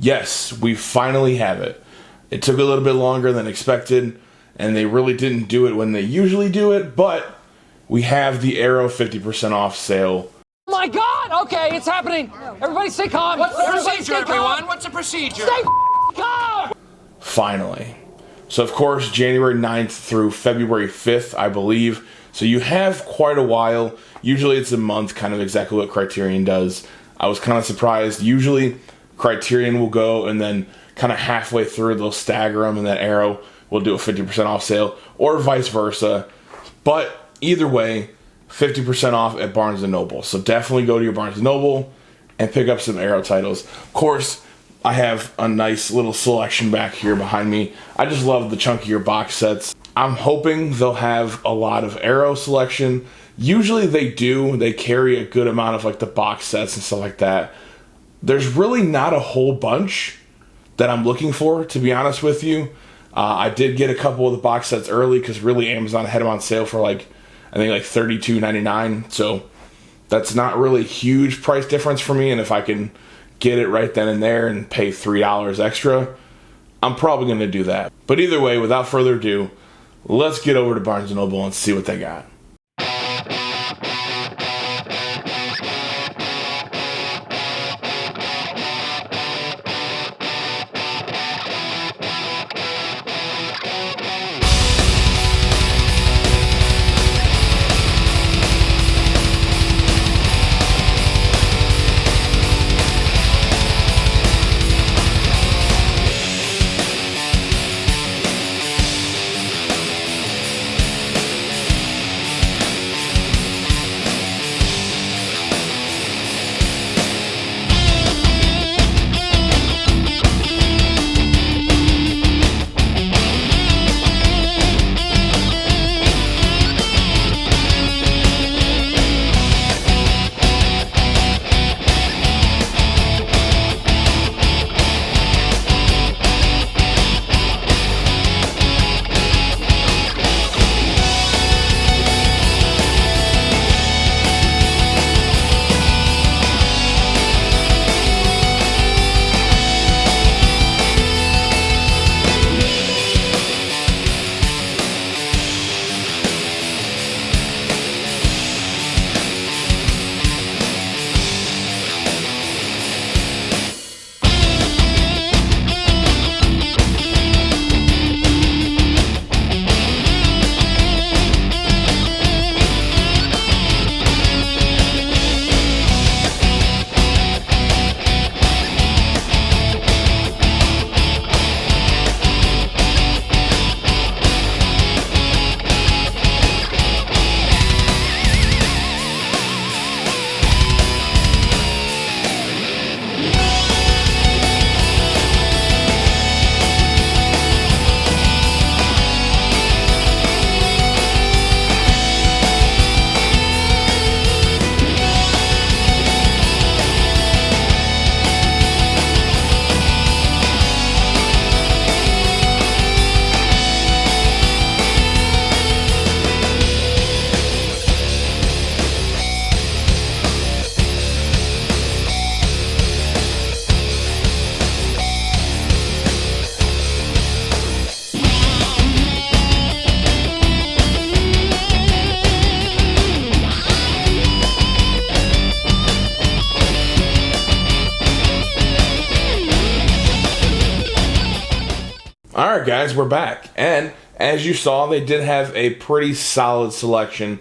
Yes, we finally have it. It took a little bit longer than expected, and they really didn't do it when they usually do it, but we have the Arrow 50% off sale. Oh my God! Okay, it's happening. Everybody stay calm. What's the Everybody procedure, stay everyone? calm. What's the procedure? Stay calm! Finally. So, of course, January 9th through February 5th, I believe. So you have quite a while. Usually it's a month, kind of exactly what Criterion does. I was kind of surprised. Usually Criterion will go and then kind of halfway through they'll stagger them and then Arrow will do a 50% off sale or vice versa. But either way, 50% off at Barnes & Noble. So definitely go to your Barnes & Noble and pick up some Arrow titles. Of course, I have a nice little selection back here behind me. I just love the chunkier box sets. I'm hoping they'll have a lot of Arrow selection. Usually they do. They carry a good amount of like the box sets and stuff like that. There's really not a whole bunch that I'm looking for, to be honest with you. I did get a couple of the box sets early because really Amazon had them on sale for like, I think like $32.99. So that's not really a huge price difference for me. And if I can get it right then and there and pay $3 extra, I'm probably going to do that. But either way, without further ado, let's get over to Barnes & Noble and see what they got. Alright guys, we're back. And as you saw, they did have a pretty solid selection.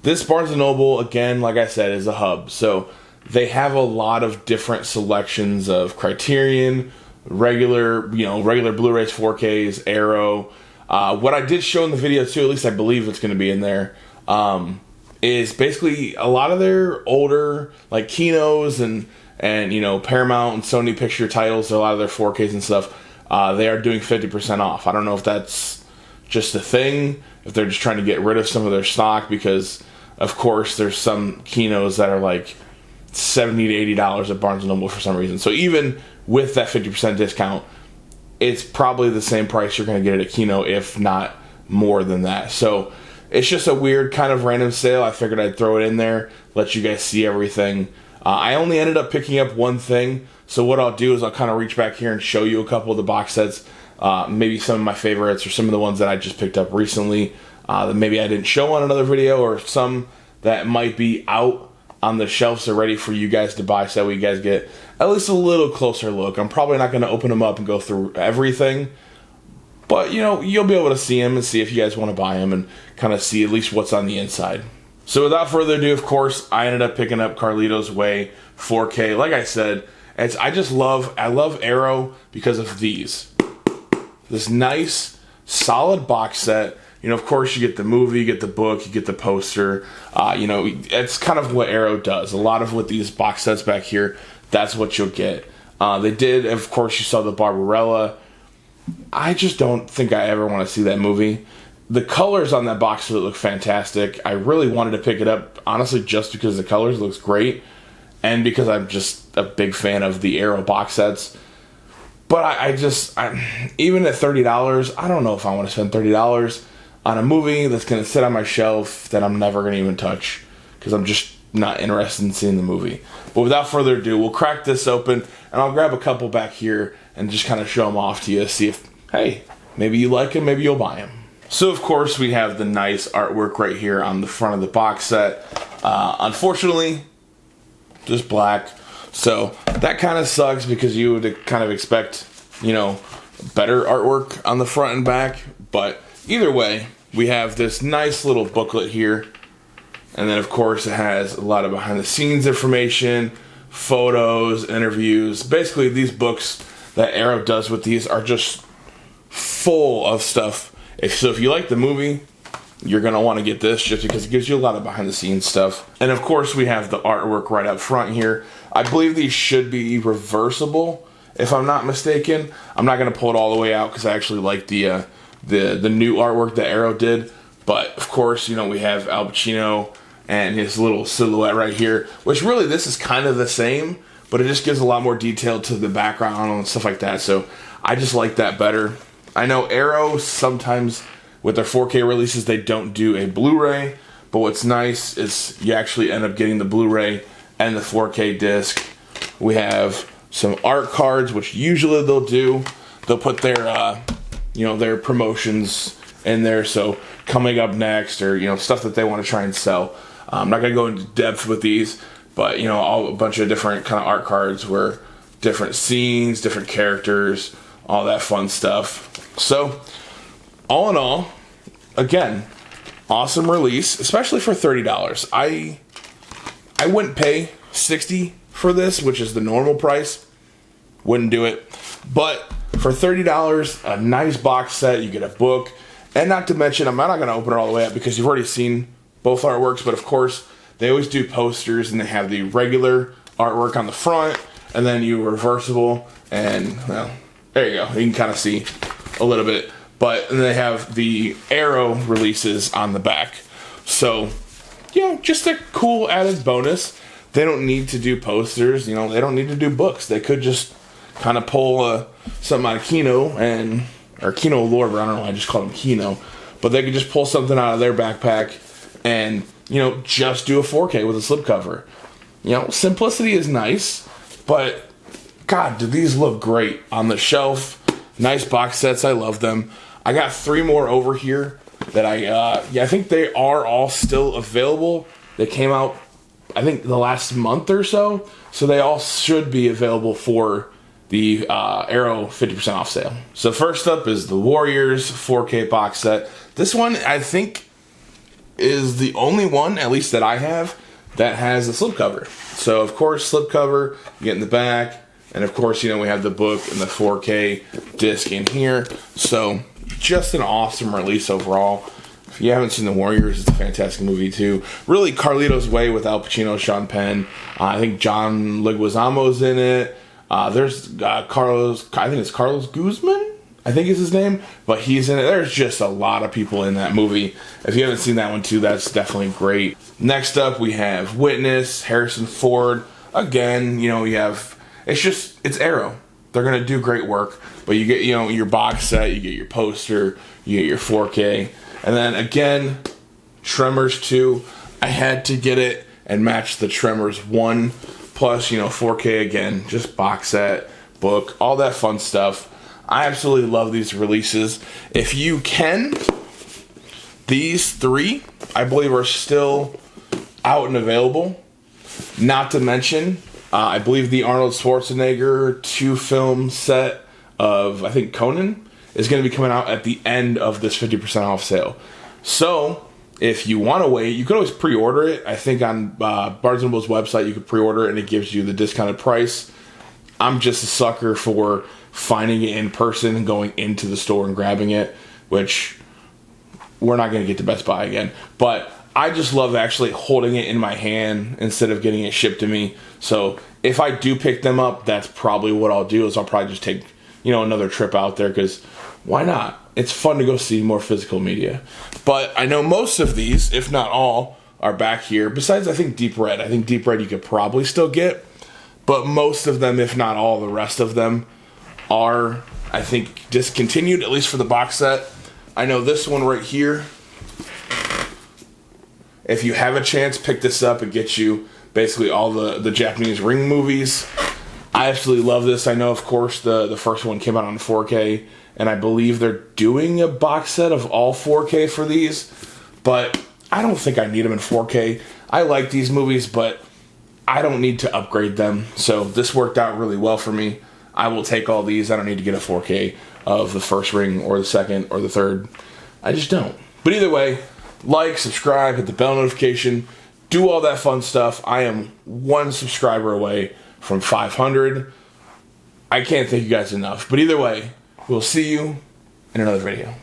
This Barnes & Noble, again, like I said, is a hub. So they have a lot of different selections of Criterion, regular Blu-rays, 4Ks, Arrow. What I did show in the video too, at least I believe it's going to be in there, is basically a lot of their older like Kinos and Paramount and Sony Picture titles, a lot of their 4Ks and stuff. They are doing 50% off. I don't know if that's just a thing, if they're just trying to get rid of some of their stock, because of course there's some Kinos that are like $70 to $80 at Barnes & Noble for some reason. So even with that 50% discount, it's probably the same price you're going to get at a Kino, if not more than that. So it's just a weird kind of random sale. I figured I'd throw it in there, let you guys see everything. I only ended up picking up one thing, so what I'll do is I'll kind of reach back here and show you a couple of the box sets, maybe some of my favorites or some of the ones that I just picked up recently that maybe I didn't show on another video, or some that might be out on the shelves are ready for you guys to buy, so you guys get at least a little closer look. I'm probably not going to open them up and go through everything, but you'll be able to see them and see if you guys want to buy them and kind of see at least what's on the inside. So without further ado, of course, I ended up picking up Carlito's Way 4K. Like I said, I love Arrow because of this nice solid box set. Of course, you get the movie, you get the book, you get the poster. It's kind of what Arrow does. A lot of what these box sets back here, that's what you'll get. They did, of course, you saw the Barbarella. I just don't think I ever want to see that movie. The colors on that box set look fantastic. I really wanted to pick it up, honestly, just because the colors looks great, and because I'm just a big fan of the Arrow box sets. But I even at $30, I don't know if I want to spend $30 on a movie that's going to sit on my shelf that I'm never going to even touch, because I'm just not interested in seeing the movie. But without further ado, we'll crack this open, and I'll grab a couple back here and just kind of show them off to you, see if, hey, maybe you like them, maybe you'll buy them. So, of course, we have the nice artwork right here on the front of the box set. Unfortunately, just black. So that kind of sucks, because you would kind of expect, better artwork on the front and back. But either way, we have this nice little booklet here. And then, of course, it has a lot of behind-the-scenes information, photos, interviews. Basically, these books that Arrow does with these are just full of stuff. So if you like the movie, you're going to want to get this, just because it gives you a lot of behind-the-scenes stuff. And, of course, we have the artwork right up front here. I believe these should be reversible, if I'm not mistaken. I'm not going to pull it all the way out, because I actually like the new artwork that Arrow did. But, of course, we have Al Pacino and his little silhouette right here, which really this is kind of the same, but it just gives a lot more detail to the background and stuff like that. So I just like that better. I know Arrow sometimes with their 4K releases, they don't do a Blu-ray, but what's nice is you actually end up getting the Blu-ray and the 4K disc. We have some art cards, which usually they'll do. They'll put their their promotions in there, so coming up next, or stuff that they want to try and sell. I'm not going to go into depth with these, but a bunch of different kind of art cards where different scenes, different characters, all that fun stuff. So all in all, again, awesome release, especially for $30. I wouldn't pay $60 for this, which is the normal price. Wouldn't do it. But for $30, a nice box set, you get a book, and not to mention, I'm not going to open it all the way up because you've already seen both artworks, but of course, they always do posters, and they have the regular artwork on the front, and then you reversible, and, well, there you go. You can kind of see a little bit. But then they have the Arrow releases on the back. So, just a cool added bonus. They don't need to do posters. They don't need to do books. They could just kind of pull something out of Kino, or Kino Lorber. I don't know why I just called him Kino. But they could just pull something out of their backpack and, just do a 4K with a slipcover. Simplicity is nice, but God, do these look great on the shelf. Nice box sets. I love them. I got 3 more over here that I think they are all still available. They came out, I think, the last month or so. So they all should be available for the Arrow 50% off sale. So first up is the Warriors 4K box set. This one, I think, is the only one, at least that I have, that has a slipcover. So, of course, slipcover, you get in the back. And, of course, we have the book and the 4K disc in here. So, just an awesome release overall. If you haven't seen The Warriors, it's a fantastic movie, too. Really, Carlito's Way with Al Pacino, Sean Penn. I think John Leguizamo's in it. There's Carlos Guzman, I think is his name. But he's in it. There's just a lot of people in that movie. If you haven't seen that one, too, that's definitely great. Next up, we have Witness, Harrison Ford. Again, you have... It's Arrow. They're going to do great work. But you get, your box set, you get your poster, you get your 4K. And then, again, Tremors 2. I had to get it and match the Tremors 1 plus, 4K again, just box set, book, all that fun stuff. I absolutely love these releases. If you can, these 3, I believe, are still out and available. Not to mention, I believe the Arnold Schwarzenegger 2-film set of, I think, Conan is going to be coming out at the end of this 50% off sale. So, if you want to wait, you can always pre-order it. I think on Barnes & Noble's website, you can pre-order it and it gives you the discounted price. I'm just a sucker for finding it in person and going into the store and grabbing it, which we're not going to get to Best Buy again. But I just love actually holding it in my hand instead of getting it shipped to me. So if I do pick them up, that's probably what I'll do, is I'll probably just take, another trip out there, because why not? It's fun to go see more physical media. But I know most of these, if not all, are back here. Besides, I think Deep Red. I think Deep Red you could probably still get. But most of them, if not all, the rest of them are, I think, discontinued, at least for the box set. I know this one right here, if you have a chance, pick this up. It gets you basically all the Japanese Ring movies. I absolutely love this. I know, of course, the first one came out on 4K, and I believe they're doing a box set of all 4K for these, but I don't think I need them in 4K. I like these movies, but I don't need to upgrade them, so this worked out really well for me. I will take all these. I don't need to get a 4K of the first Ring or the second or the third. I just don't. But either way, like, subscribe, hit the bell notification, do all that fun stuff. I am 1 subscriber away from 500. I can't thank you guys enough. But either way, we'll see you in another video.